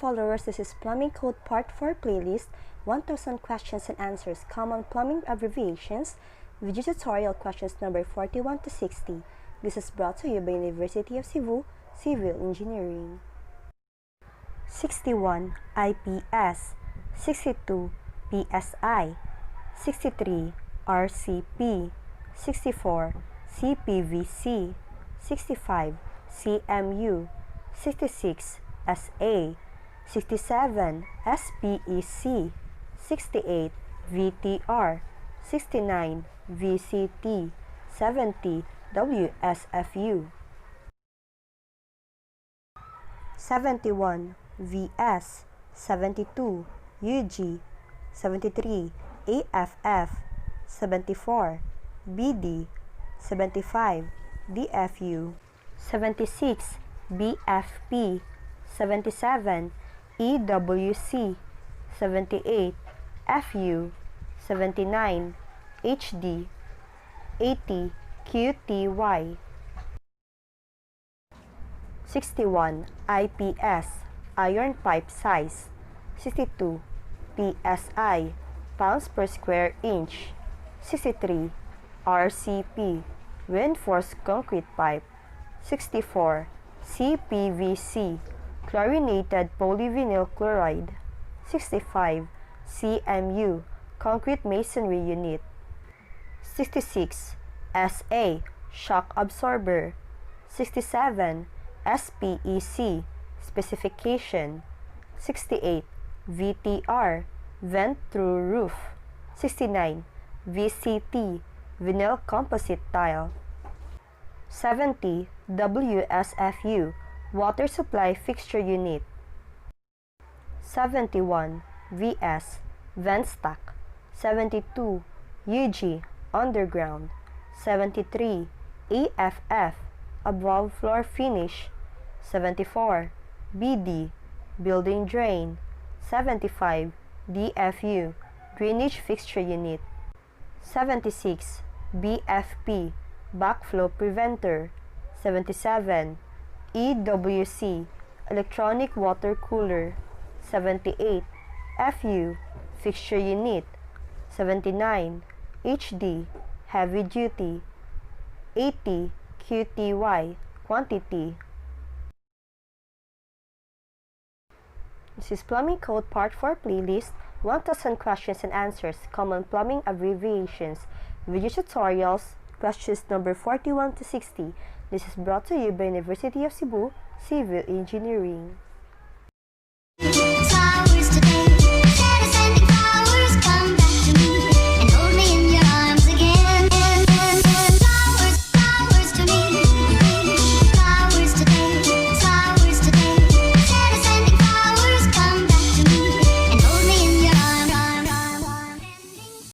followers, this is Plumbing Code Part 4 playlist, 1000 questions and answers, common plumbing abbreviations, video tutorial questions number 41 to 60. This is brought to you by University of Cebu, Civil Engineering. 61. IPS 62. PSI 63. RCP 64. CPVC 65. CMU 66. SA 67. SPEC 68. VTR 69. VCT 70. WSFU 71. VS 72. UG 73. AFF 74. BD 75. DFU 76. BFP 77. EWC 78. FU 79. HD 80. QTY 61. IPS iron pipe size 62. PSI pounds per square inch 63. RCP reinforced concrete pipe 64. CPVC Chlorinated Polyvinyl Chloride 65. CMU concrete masonry unit 66. SA shock absorber 67. SPEC Specification 68. VTR vent through roof 69. VCT vinyl composite tile 70. WSFU water supply fixture unit 71. VS vent stack 72. UG underground 73. AFF above floor finish 74. BD building drain 75. DFU drainage fixture unit 76. BFP Backflow Preventer 77. EWC electronic water cooler 78. FU fixture unit 79. HD heavy duty 80. QTY Quantity. This is Plumbing Code Part 4 playlist, 1000 questions and answers, common plumbing abbreviations, video tutorials, questions number 41 to 60. This is brought to you by University of Cebu, Civil Engineering.